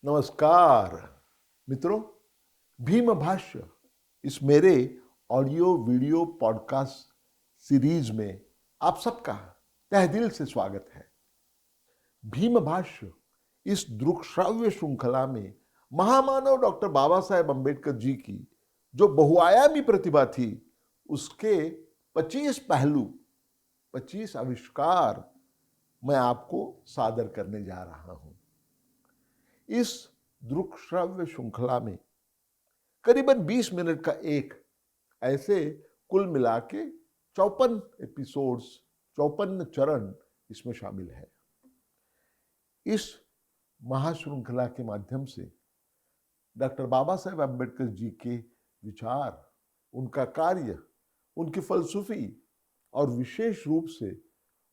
नमस्कार मित्रों, भीम भाष्य इस मेरे ऑडियो वीडियो पॉडकास्ट सीरीज में आप सबका तहे दिल से स्वागत है। भीम भाष्य इस दृक्श्राव्य श्रृंखला में महामानव डॉक्टर बाबा साहेब अम्बेडकर जी की जो बहुआयामी प्रतिभा थी उसके 25 पहलू, 25 आविष्कार मैं आपको सादर करने जा रहा हूं। इस दृक्श्राव्य श्रृंखला में करीबन 20 मिनट का एक ऐसे कुल मिला के 54 एपिसोड्स, 54 चरण इसमें शामिल है। इस महाश्रृंखला के माध्यम से डॉक्टर बाबा साहेब अम्बेडकर जी के विचार, उनका कार्य, उनकी फलसफी और विशेष रूप से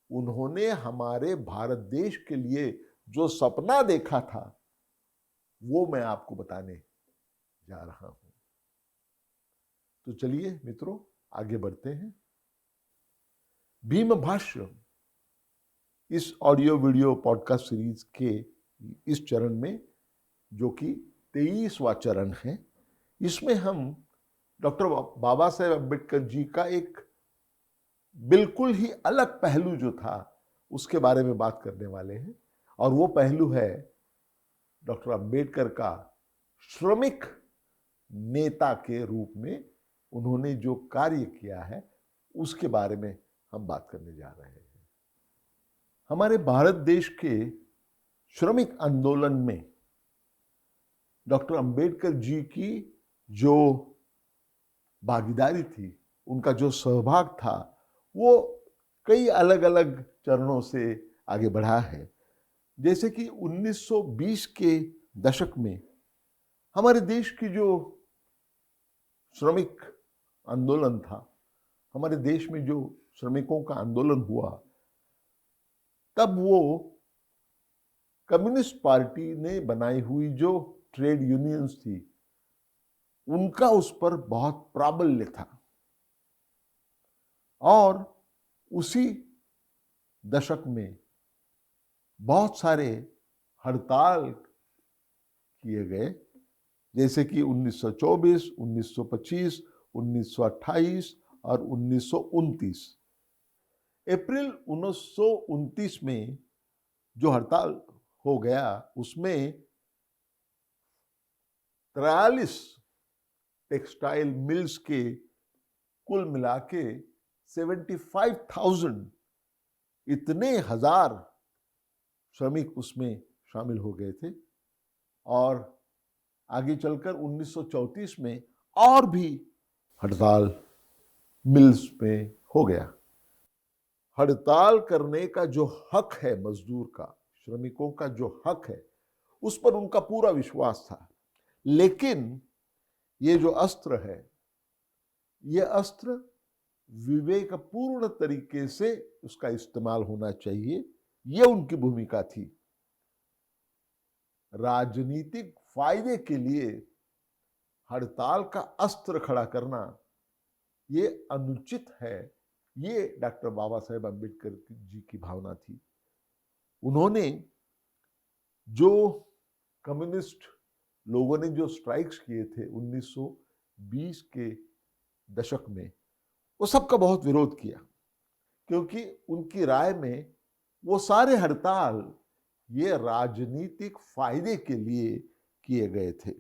उन्होंने हमारे भारत देश के लिए जो सपना देखा था वो मैं आपको बताने जा रहा हूं। तो चलिए मित्रों, आगे बढ़ते हैं। भीम भाष्य इस ऑडियो वीडियो पॉडकास्ट सीरीज के इस चरण में, जो कि 23वां चरण है, इसमें हम डॉक्टर बाबा साहेब अम्बेडकर जी का एक बिल्कुल ही अलग पहलू जो था उसके बारे में बात करने वाले हैं। और वो पहलू है डॉक्टर अम्बेडकर का श्रमिक नेता के रूप में उन्होंने जो कार्य किया है उसके बारे में हम बात करने जा रहे हैं। हमारे भारत देश के श्रमिक आंदोलन में डॉक्टर अम्बेडकर जी की जो भागीदारी थी, उनका जो सहभाग था, वो कई अलग अलग चरणों से आगे बढ़ा है। जैसे कि 1920 के दशक में हमारे देश की जो श्रमिक आंदोलन था, हमारे देश में जो श्रमिकों का आंदोलन हुआ, तब वो कम्युनिस्ट पार्टी ने बनाई हुई जो ट्रेड यूनियंस थी उनका उस पर बहुत प्राबल्य था। और उसी दशक में बहुत सारे हड़ताल किए गए, जैसे कि 1924, 1925, 1928 और 1929। अप्रैल 1929 में जो हड़ताल हो गया उसमें 43 टेक्सटाइल मिल्स के कुल मिला के 75,000 इतने हजार श्रमिक उसमें शामिल हो गए थे। और आगे चलकर 1934 में और भी हड़ताल मिल्स में हो गया। हड़ताल करने का जो हक है मजदूर का, श्रमिकों का जो हक है, उस पर उनका पूरा विश्वास था। लेकिन ये जो अस्त्र है, ये अस्त्र विवेकपूर्ण तरीके से उसका इस्तेमाल होना चाहिए, ये उनकी भूमिका थी। राजनीतिक फायदे के लिए हड़ताल का अस्त्र खड़ा करना ये अनुचित है, ये डॉक्टर बाबा साहेब अम्बेडकर जी की भावना थी। उन्होंने जो कम्युनिस्ट लोगों ने जो स्ट्राइक्स किए थे 1920 के दशक में, वो सबका बहुत विरोध किया, क्योंकि उनकी राय में वो सारे हड़ताल ये राजनीतिक फायदे के लिए किए गए थे।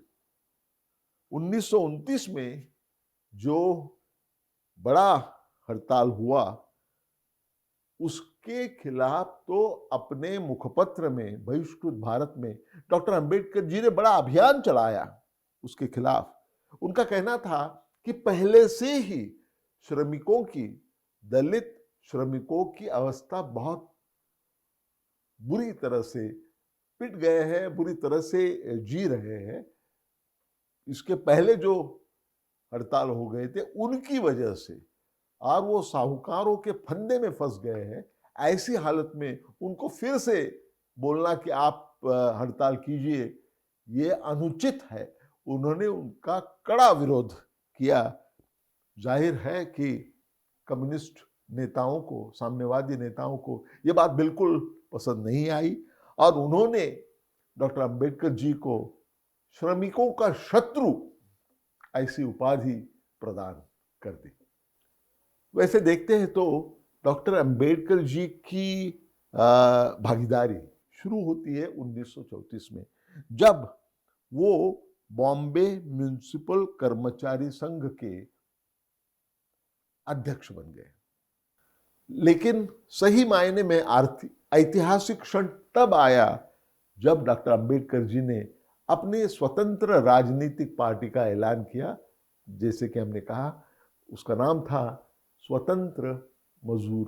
1929 में जो बड़ा हड़ताल हुआ उसके खिलाफ तो अपने मुखपत्र में, बहिष्कृत भारत में, डॉक्टर अंबेडकर जी ने बड़ा अभियान चलाया उसके खिलाफ। उनका कहना था कि पहले से ही श्रमिकों की, दलित श्रमिकों की अवस्था बहुत बुरी तरह से पिट गए हैं, बुरी तरह से जी रहे हैं। इसके पहले जो हड़ताल हो गए थे उनकी वजह से, और वो साहूकारों के फंदे में फंस गए हैं। ऐसी हालत में उनको फिर से बोलना कि आप हड़ताल कीजिए, ये अनुचित है। उन्होंने उनका कड़ा विरोध किया। जाहिर है कि कम्युनिस्ट नेताओं को, साम्यवादी नेताओं को ये बात बिल्कुल पसंद नहीं आई और उन्होंने डॉक्टर अंबेडकर जी को श्रमिकों का शत्रु ऐसी उपाधि प्रदान कर दी। वैसे देखते हैं तो डॉक्टर अंबेडकर जी की भागीदारी शुरू होती है 1934 में, जब वो बॉम्बे म्युनिसिपल कर्मचारी संघ के अध्यक्ष बन गए। लेकिन सही मायने में ऐतिहासिक क्षण तब आया जब डॉक्टर अंबेडकर जी ने अपने स्वतंत्र राजनीतिक पार्टी का ऐलान किया। जैसे कि हमने कहा, उसका नाम था स्वतंत्र मजदूर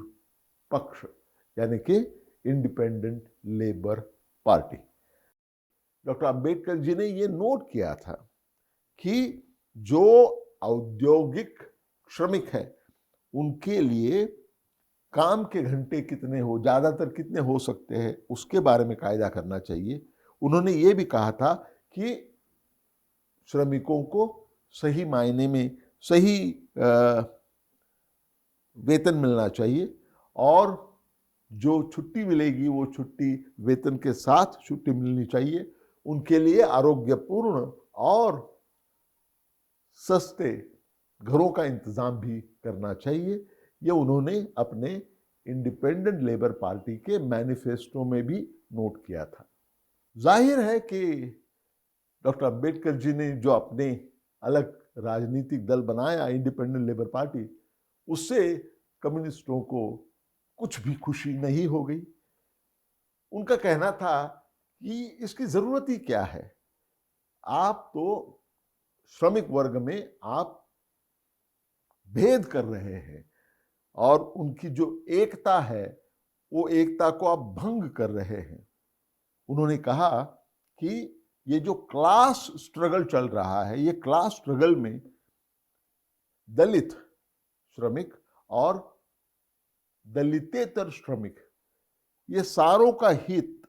पक्ष, यानी कि independent labour party. Doctor Ambedkar ji ने यह नोट किया था कि जो औद्योगिक श्रमिक है उनके लिए काम के घंटे कितने हो, ज्यादातर कितने हो सकते हैं, उसके बारे में कायदा करना चाहिए। उन्होंने ये भी कहा था कि श्रमिकों को सही मायने में सही वेतन मिलना चाहिए, और जो छुट्टी मिलेगी वो छुट्टी वेतन के साथ छुट्टी मिलनी चाहिए। उनके लिए आरोग्यपूर्ण और सस्ते घरों का इंतजाम भी करना चाहिए। ये उन्होंने अपने इंडिपेंडेंट लेबर पार्टी के मैनिफेस्टो में भी नोट किया था। जाहिर है कि डॉक्टर अंबेडकर जी ने जो अपने अलग राजनीतिक दल बनाया, इंडिपेंडेंट लेबर पार्टी, उससे कम्युनिस्टों को कुछ भी खुशी नहीं हो गई। उनका कहना था कि इसकी जरूरत ही क्या है, आप तो श्रमिक वर्ग में आप भेद कर रहे हैं और उनकी जो एकता है वो एकता को आप भंग कर रहे हैं। उन्होंने कहा कि ये जो क्लास स्ट्रगल चल रहा है, ये क्लास स्ट्रगल में दलित श्रमिक और दलितेतर श्रमिक, ये सारों का हित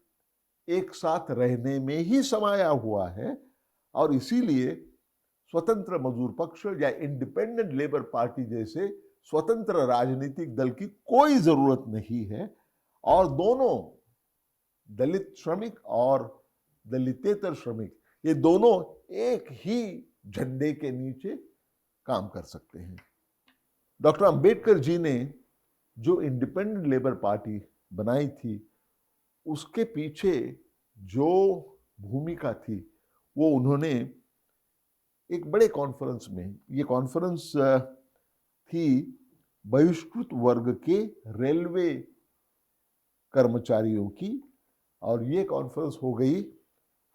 एक साथ रहने में ही समाया हुआ है, और इसीलिए स्वतंत्र मजदूर पक्ष या इंडिपेंडेंट लेबर पार्टी जैसे स्वतंत्र राजनीतिक दल की कोई जरूरत नहीं है। और दोनों दलित श्रमिक और दलितेतर श्रमिक, ये दोनों एक ही झंडे के नीचे काम कर सकते हैं। डॉक्टर अंबेडकर जी ने जो इंडिपेंडेंट लेबर पार्टी बनाई थी, उसके पीछे जो भूमिका थी वो उन्होंने एक बड़े कॉन्फ्रेंस में, ये कॉन्फ्रेंस थी बहिष्कृत वर्ग के रेलवे कर्मचारियों की, और ये कॉन्फ्रेंस हो गई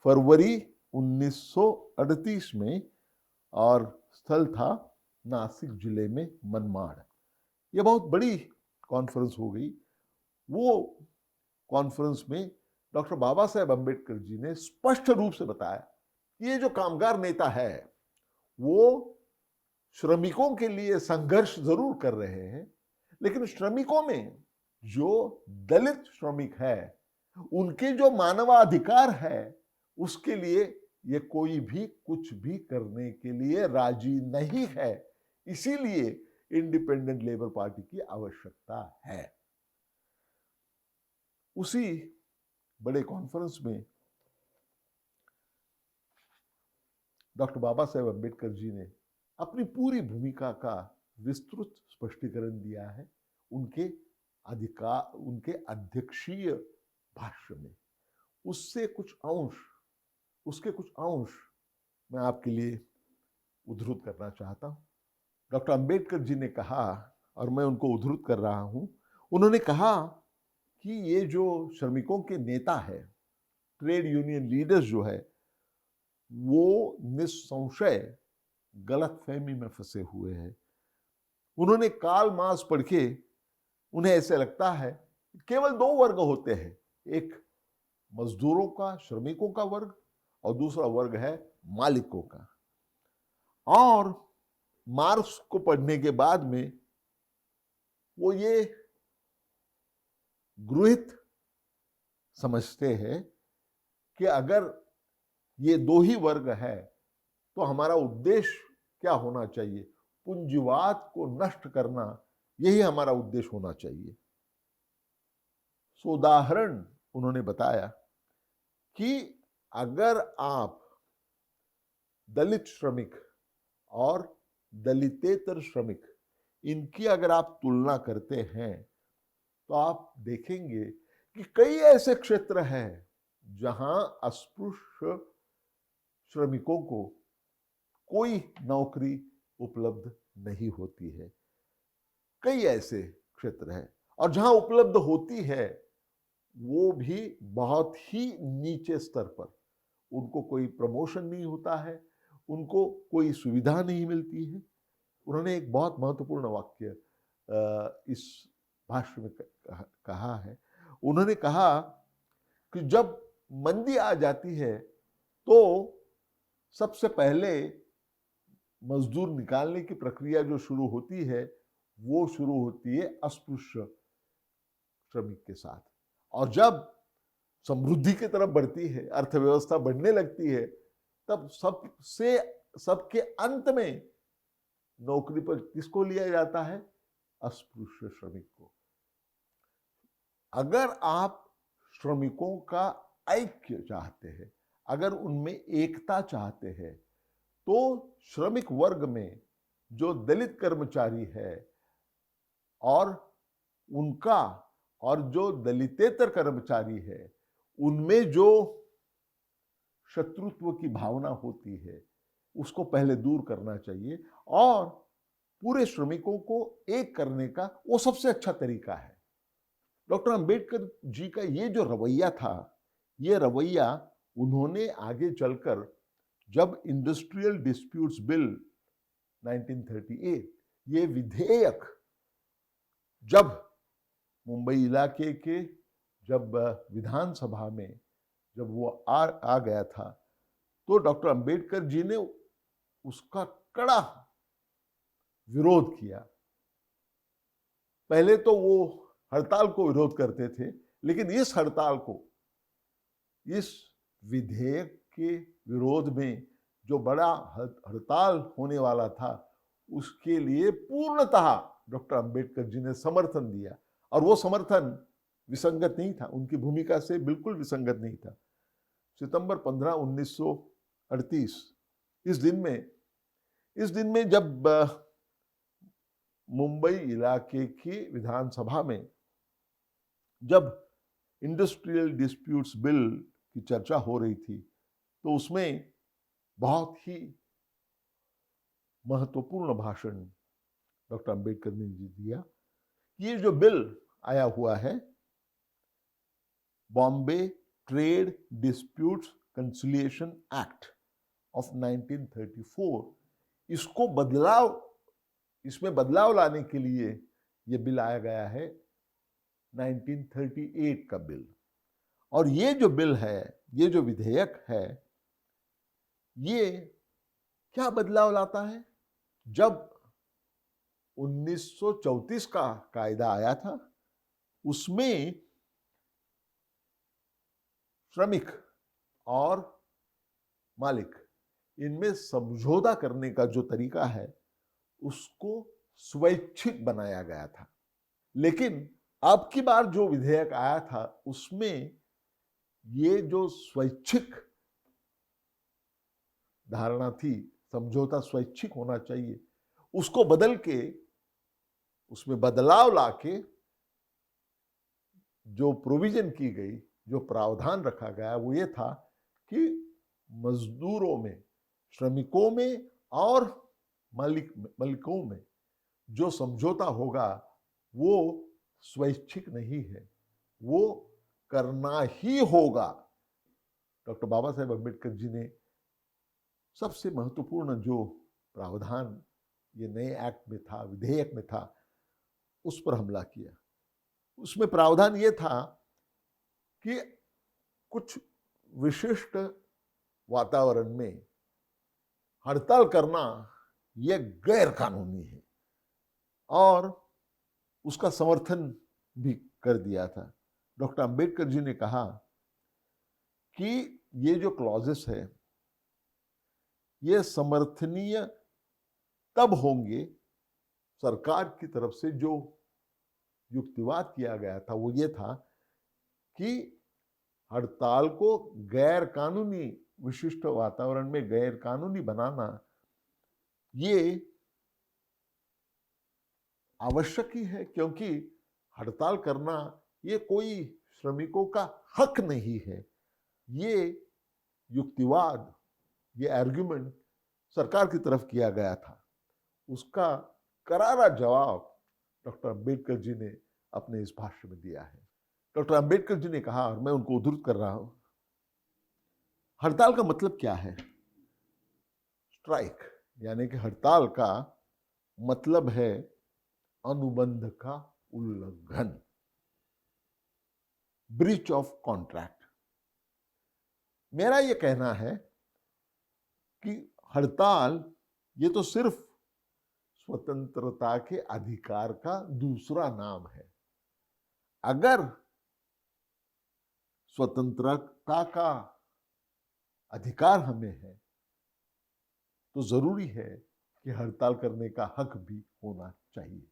फरवरी 1938 में, और स्थल था नासिक जिले में मनमाड़। ये बहुत बड़ी कॉन्फ्रेंस हो गई। वो कॉन्फ्रेंस में डॉक्टर बाबा साहेब अम्बेडकर जी ने स्पष्ट रूप से बताया कि ये जो कामगार नेता है वो श्रमिकों के लिए संघर्ष जरूर कर रहे हैं, लेकिन श्रमिकों में जो दलित श्रमिक है उनके जो मानवाधिकार है उसके लिए ये कोई भी कुछ भी करने के लिए राजी नहीं है। इसीलिए इंडिपेंडेंट लेबर पार्टी की आवश्यकता है। उसी बड़े कॉन्फ्रेंस में डॉक्टर बाबा साहेब अम्बेडकर जी ने अपनी पूरी भूमिका का विस्तृत स्पष्टीकरण दिया है उनके अध्यक्षीय भाष्य में। उसके कुछ अंश मैं आपके लिए उद्धृत करना चाहता हूं। डॉक्टर अंबेडकर जी ने कहा, और मैं उनको उद्धृत कर रहा हूं, उन्होंने कहा कि ये जो श्रमिकों के नेता है, ट्रेड यूनियन लीडर्स जो है, वो निसंशय गलतफहमी में फंसे हुए हैं। उन्होंने कार्ल मार्क्स पढ़ के उन्हें ऐसे लगता है केवल दो वर्ग होते हैं, एक मजदूरों का, श्रमिकों का वर्ग, और दूसरा वर्ग है मालिकों का। और मार्क्स को पढ़ने के बाद में वो ये गृहीत समझते हैं कि अगर ये दो ही वर्ग है तो हमारा उद्देश्य क्या होना चाहिए, पूंजीवाद को नष्ट करना, यही हमारा उद्देश्य होना चाहिए। उदाहरण उन्होंने बताया कि अगर आप दलित श्रमिक और दलितेतर श्रमिक इनकी अगर आप तुलना करते हैं तो आप देखेंगे कि कई ऐसे क्षेत्र हैं जहां अस्पृश्य श्रमिकों को कोई नौकरी उपलब्ध नहीं होती है। कई ऐसे क्षेत्र हैं और जहां उपलब्ध होती है वो भी बहुत ही नीचे स्तर पर। उनको कोई प्रमोशन नहीं होता है, उनको कोई सुविधा नहीं मिलती है। उन्होंने एक बहुत महत्वपूर्ण वाक्य इस भाष्य में कहा है। उन्होंने कहा कि जब मंदी आ जाती है तो सबसे पहले मजदूर निकालने की प्रक्रिया जो शुरू होती है वो शुरू होती है अस्पृश्य श्रमिक के साथ। और जब समृद्धि की तरफ बढ़ती है, अर्थव्यवस्था बढ़ने लगती है, तब सबके अंत में नौकरी पर किसको लिया जाता है? अस्पृश्य श्रमिक को। अगर आप श्रमिकों का ऐक्य चाहते हैं, अगर उनमें एकता चाहते हैं, तो श्रमिक वर्ग में जो दलित कर्मचारी है और उनका और जो दलितेतर कर्मचारी है उनमें जो शत्रुत्व की भावना होती है उसको पहले दूर करना चाहिए और पूरे श्रमिकों को एक करने का वो सबसे अच्छा तरीका है। डॉक्टर अंबेडकर जी का ये जो रवैया था, ये रवैया उन्होंने आगे चलकर जब इंडस्ट्रियल डिस्प्यूट्स बिल 1938 ये विधेयक जब मुंबई इलाके के जब विधानसभा में जब वो आ गया था तो डॉक्टर अंबेडकर जी ने उसका कड़ा विरोध किया। पहले तो वो हड़ताल को विरोध करते थे, लेकिन इस हड़ताल को, इस विधेयक के विरोध में जो बड़ा हड़ताल होने वाला था उसके लिए पूर्णतः डॉक्टर अंबेडकर जी ने समर्थन दिया। और वो समर्थन विसंगत नहीं था, उनकी भूमिका से बिल्कुल विसंगत नहीं था। सितंबर 15, 1938 इस दिन में जब मुंबई इलाके की विधानसभा में जब इंडस्ट्रियल डिस्प्यूट्स बिल की चर्चा हो रही थी तो उसमें बहुत ही महत्वपूर्ण भाषण डॉक्टर अंबेडकर ने दिया। ये जो बिल आया हुआ है, Bombay trade disputes conciliation act of 1934, इसमें बदलाव लाने के लिए ये बिल आया गया है 1938 का बिल। और ये जो बिल है, ये जो विधेयक है, ये क्या बदलाव लाता है? जब 1934 का कायदा आया था उसमें श्रमिक और मालिक इनमें समझौता करने का जो तरीका है उसको स्वैच्छिक बनाया गया था। लेकिन अब की बार जो विधेयक आया था उसमें ये जो स्वैच्छिक धारणा थी, समझौता स्वैच्छिक होना चाहिए, उसको बदल के उसमें बदलाव लाके जो प्रोविजन की गई, जो प्रावधान रखा गया वो ये था कि मजदूरों में, श्रमिकों में और मालिकों में जो समझौता होगा वो स्वैच्छिक नहीं है, वो करना ही होगा। डॉक्टर बाबा साहेब अम्बेडकर जी ने सबसे महत्वपूर्ण जो प्रावधान ये नए एक्ट में था, विधेयक में था, उस पर हमला किया। उसमें प्रावधान ये था कि कुछ विशिष्ट वातावरण में हड़ताल करना यह गैर कानूनी है और उसका समर्थन भी कर दिया था। डॉक्टर अंबेडकर जी ने कहा कि ये जो क्लॉजेस है ये समर्थनीय तब होंगे, सरकार की तरफ से जो युक्तिवाद किया गया था वो ये था कि हड़ताल को गैर कानूनी, विशिष्ट वातावरण में गैर कानूनी बनाना ये आवश्यक ही है, क्योंकि हड़ताल करना ये कोई श्रमिकों का हक नहीं है। ये युक्तिवाद, ये आर्गुमेंट सरकार की तरफ किया गया था। उसका करारा जवाब डॉक्टर अंबेडकर जी ने अपने इस भाष्य में दिया है। डॉक्टर अंबेडकर जी ने कहा, और मैं उनको उद्धृत कर रहा हूं, हड़ताल का मतलब क्या है? स्ट्राइक, यानी कि हड़ताल का मतलब है अनुबंध का उल्लंघन, ब्रीच ऑफ कॉन्ट्रैक्ट। मेरा यह कहना है कि हड़ताल ये तो सिर्फ स्वतंत्रता के अधिकार का दूसरा नाम है। अगर स्वतंत्रता का अधिकार हमें है तो जरूरी है कि हड़ताल करने का हक भी होना चाहिए।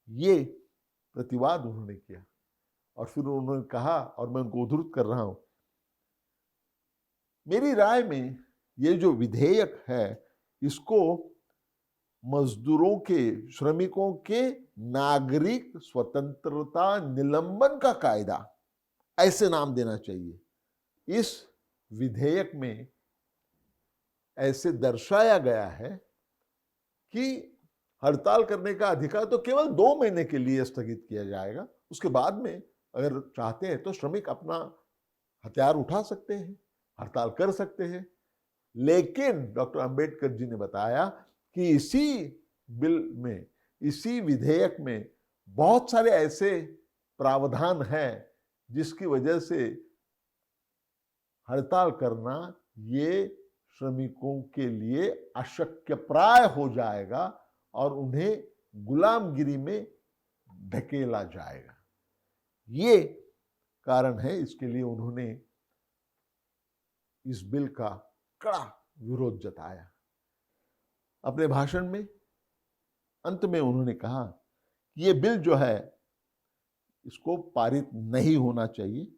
ये प्रतिवाद उन्होंने किया और फिर उन्होंने कहा, और मैं उनको उद्धृत कर रहा हूं, मेरी राय में ये जो विधेयक है इसको मजदूरों के, श्रमिकों के नागरिक स्वतंत्रता निलंबन का कायदा, ऐसे नाम देना चाहिए। इस विधेयक में ऐसे दर्शाया गया है कि हड़ताल करने का अधिकार तो केवल 2 महीने के लिए स्थगित किया जाएगा। उसके बाद में अगर चाहते हैं तो श्रमिक अपना हथियार उठा सकते हैं, हड़ताल कर सकते हैं। लेकिन डॉक्टर अंबेडकर जी ने बताया कि इसी बिल में, इसी विधेयक में बहुत सारे ऐसे प्रावधान हैं जिसकी वजह से हड़ताल करना ये श्रमिकों के लिए अशक्यप्राय हो जाएगा और उन्हें गुलामगिरी में ढकेला जाएगा। ये कारण है, इसके लिए उन्होंने इस बिल का कड़ा विरोध जताया। अपने भाषण में अंत में उन्होंने कहा कि ये बिल जो है इसको पारित नहीं होना चाहिए।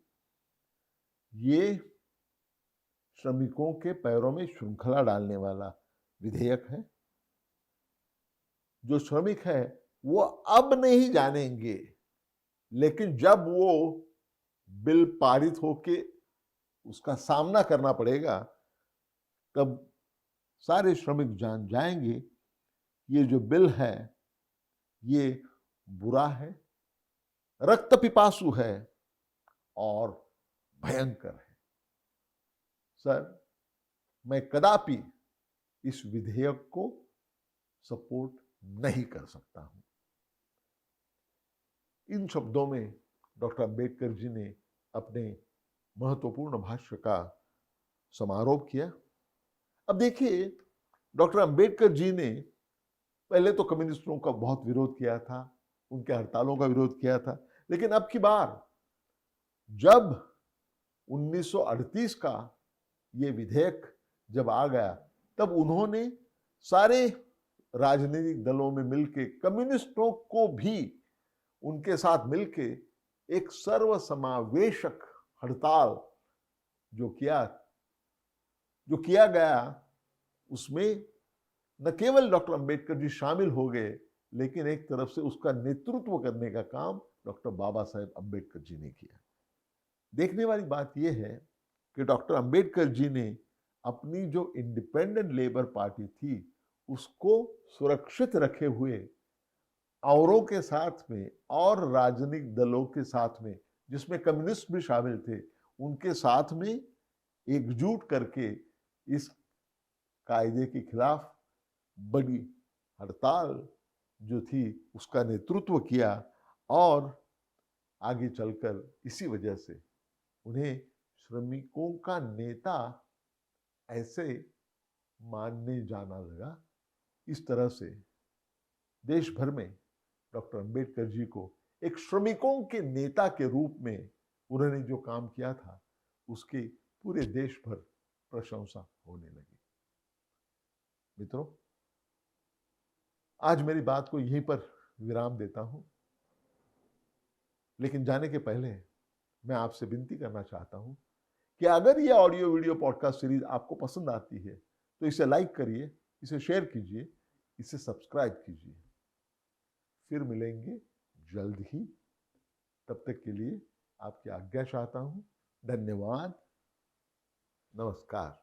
ये श्रमिकों के पैरों में श्रृंखला डालने वाला विधेयक है। जो श्रमिक है वो अब नहीं जानेंगे, लेकिन जब वो बिल पारित होके उसका सामना करना पड़ेगा तब सारे श्रमिक जान जाएंगे ये जो बिल है ये बुरा है, रक्त पिपासु है और भयंकर है। सर, मैं कदापि इस विधेयक को सपोर्ट नहीं कर सकता हूं। इन शब्दों में डॉक्टर अंबेडकर जी ने अपने महत्वपूर्ण भाष्य का समारोप किया। अब देखिए, डॉक्टर अंबेडकर जी ने पहले तो कम्युनिस्टों का बहुत विरोध किया था, उनके हड़तालों का विरोध किया था, लेकिन अब की बार जब 1938 का ये विधेयक जब आ गया तब उन्होंने सारे राजनीतिक दलों में मिलके, कम्युनिस्टों को भी उनके साथ मिलके एक सर्वसमावेशक हड़ताल जो किया गया, उसमें न केवल डॉक्टर अंबेडकर जी शामिल हो गए, लेकिन एक तरफ से उसका नेतृत्व करने का काम डॉक्टर बाबा साहेब अंबेडकर जी ने किया। देखने वाली बात यह है कि डॉक्टर अंबेडकर जी ने अपनी जो इंडिपेंडेंट लेबर पार्टी थी उसको सुरक्षित रखे हुए औरों के साथ में और राजनीतिक दलों के साथ में, जिसमें कम्युनिस्ट भी शामिल थे, उनके साथ में एकजुट करके इस कायदे के खिलाफ बड़ी हड़ताल जो थी उसका नेतृत्व किया और आगे चलकर इसी वजह से उन्हें श्रमिकों का नेता ऐसे मानने जाना लगा। इस तरह से देश भर में डॉक्टर अंबेडकर जी को एक श्रमिकों के नेता के रूप में उन्होंने जो काम किया था उसकी पूरे देश भर प्रशंसा होने लगी। मित्रों, आज मेरी बात को यहीं पर विराम देता हूं, लेकिन जाने के पहले मैं आपसे विनती करना चाहता हूं कि अगर ये ऑडियो वीडियो पॉडकास्ट सीरीज आपको पसंद आती है तो इसे लाइक करिए, इसे शेयर कीजिए, इसे सब्सक्राइब कीजिए। फिर मिलेंगे जल्द ही। तब तक के लिए आपकी आज्ञा चाहता हूं। धन्यवाद। नमस्कार।